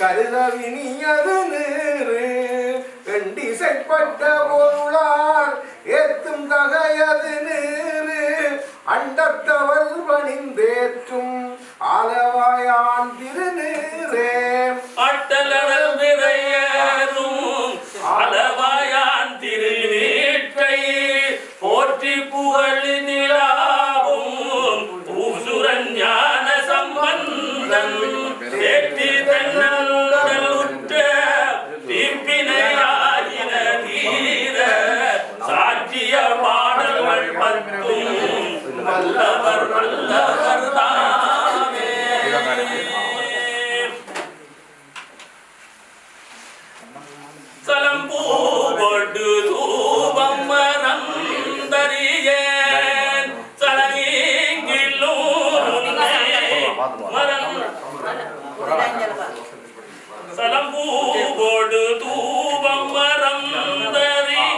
கருதவினியது நீரு வெண்டிசைப்பட்ட பொருளார் ஏத்தும் தகையது நீரு அண்டத்தவள் பணிந்தேற்றும் ஆலவாயான் திருநீரே அட்டலடல் விரையேறும் ஆலவாயான் திருநீற்றை போற்றி புகழி நிலாவும் பூசுரன் ஞான சம்பந்தன் தேற்றி தன்னல் உற்ற தீர்ப்பினையாயின தீர சாட்சிய பாடல்கள் பத்தும் வல்லவர் வல்லவர் தாமே. சலம்பூவடு தூபம் மறந்தறியேன் சலங்கீங்கிலும் சலம்பூவோடு தூபம் மறந்தறியேன்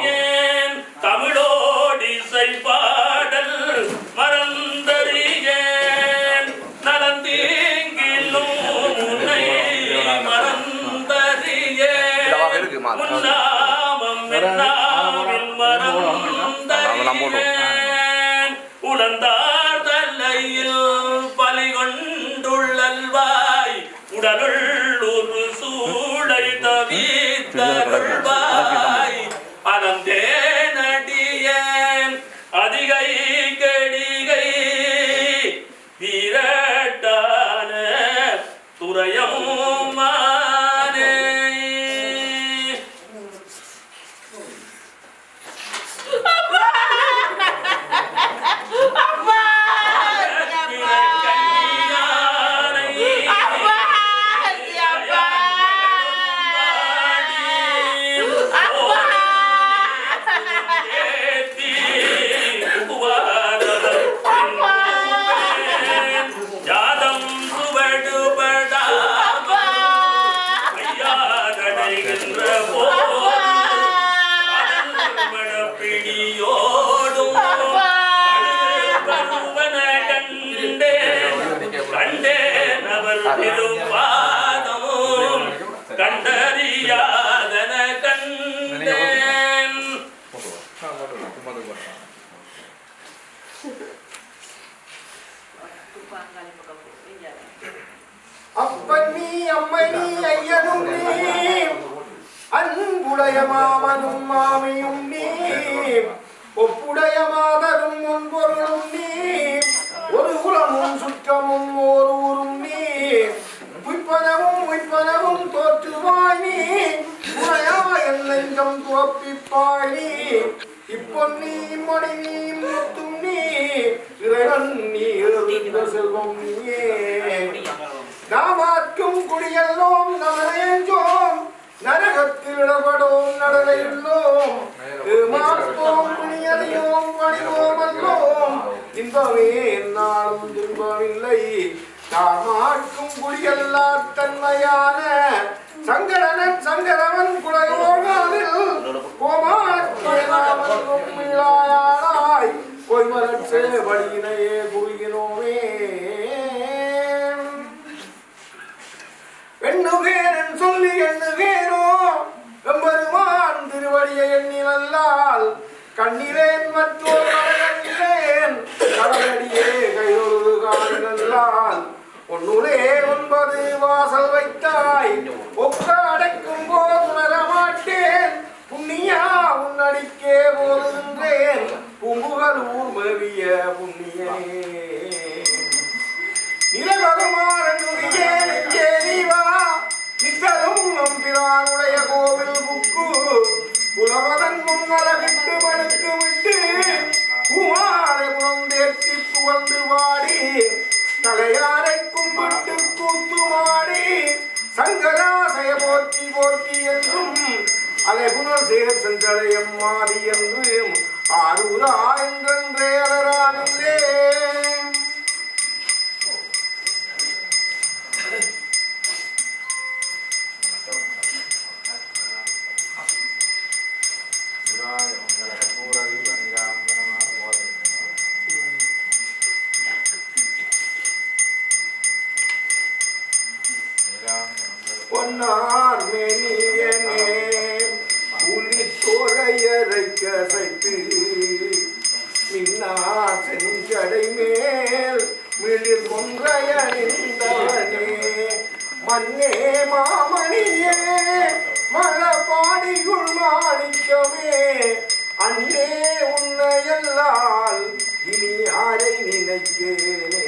தமிழோடிசை பாடல் மறந்தறியேன் நலந்தீங்கிலும் உன்னை மறந்தறியேன் உன்னாமம் என்னாவில் மறந்தறியேன் உணர்ந்தார் தலையில் பலிகொண்டுள்ளல்வாய் உடலுள் ஒரு சூடை தவித்தருள்வாய் அனந்தே நடியேன் அதிகை கடிகை வீரட்டான துறையும் மானே. திருப்பாதமும் கண்டறியாதன கண்டேன். அப்பன் நீ அம்மை நீ ஐயனும் நீ அன்புடைய மாமனும் மாமியும் நீ ஒப்புடைய மாதரும் முன்பொருளும் நீ ஒரு குலமும் சுற்றமும் ஓர் ஊரும் நீ உய்ப்பனவும் தோற்றுவாய் நீ உரையா என் நெஞ்சம் துவப்பிப்பாய் நீ இப்பொன்னி மணி நீ முத்தும் நீ இறைவன் நீ எழுந்த செல்வம் நீயே நாமாற்றும் குடியெல்லோம் நமனேஞ்சோம் நரகத்தில் இடப்படோம் நடலையுள்ளோம் மாற்றோம் துணியதையோம் பணிவோம் அல்லோம் இந்த இன்பமே நாளும் துன்பமில்லை தாமாக்கும் குடியல்லா தன்மையான சங்கரனன் சங்கரவன் குலையோகாதில் கோமாக்கியனாய் பொய்மரட்சே வழியினையே குறுகினோமே எண்ணுகேன் சொல்லி எண்ணுகேனோ எம்பெருமான் திருவடியை எண்ணினல்லால் கண்ணிலேன் மற்றோர் கடலிலேன் கடலடியே கையொரு காணினல்லால் ஒன்னுலே 9 வாசல் வைத்தாய் ஒக்க அடைக்கும் போது உணர மாட்டேன் புண்ணியா உன்னடிக்கே போதுகின்றேன் பூம்புகலூர் மேவிய புண்ணியனே நிலகருமாறே நெஞ்சே நீவா நித்தலும் நம்பிரானுடைய கோவில் புக்கு புலவதன் முன்னலகிட்டு மனுக்கு விட்டு குமாரபுரம் தேர்த்தி புகழ்ந்து வாடி தலையாரை கும்பிட்டு கூத்துவாடி சங்கராசய போற்றி போற்றி என்றும் அலைகுணர் சேர் சென்றடையம் மாறி என்றும் ஆரூரா என்றே அலரானில்லே பொன்னார் மேனியனே புலி தோழையரை கசைத்து மின்னார் செஞ்சடை மேல் மிளிர் கொன்றைய நின்றவனே மன்னே மாமணியே மலபாடிகுள் மாணிக்கமே அன்னே உன்னையல்லால் இனி யாரை நினைக்கேனே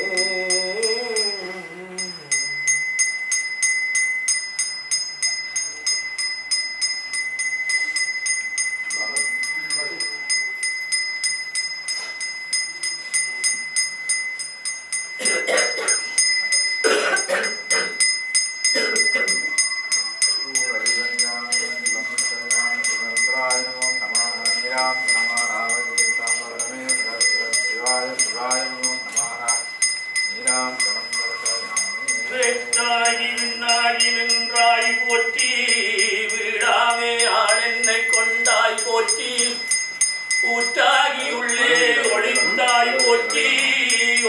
ஊற்றாகி உள்ளே ஒளிந்தாய் போற்றி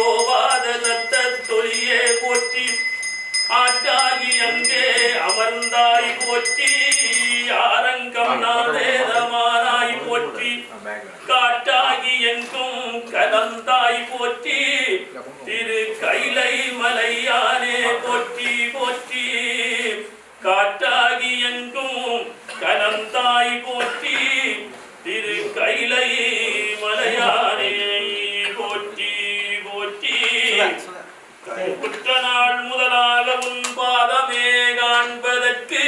ஓவாத ரத்த தொலியே போற்றி ஆற்றாகி அங்கே அமர்ந்தாய் போற்றி ஆரங்கம் நாதேதமானாய் போற்றி காட்டாகி எங்கும் கலந்தாய் போற்றி திரு கைலை மலையானே போற்றி போற்றி காட்டாகி எங்கும் கலந்தாய் போற்றி திரு கைலை மலையானே போற்றி போற்றி குற்ற நாள் முதலாக உன் பாதமே காண்பதற்கு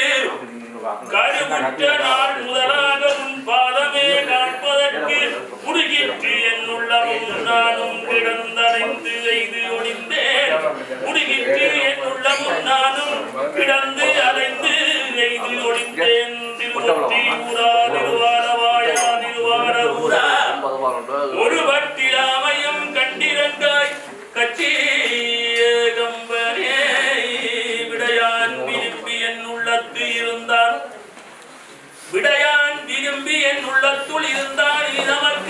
கருமுற்ற நாள் முதலாக உன் பாதமே காண்பதற்கு முடுகிற்று என் உள்ளமும் நானும் கிடந்தடைந்து எய்து ஒளிந்தேன் முடுகிற்று என் உள்ளமும் நானும் கிடந்து அலைந்து எய்து ஒளிந்தேன் திருவொற்றி ஊரா திருவாரவாயா திருவார ஊரா ஒரு வட்டிராமையும் கண்டிரங்காய் கட்சி கம்பனே விடையான் விரும்பி என் உள்ளத்து இருந்தான் விடையான் விரும்பி என் உள்ளத்துள் இருந்தான் நமக்கு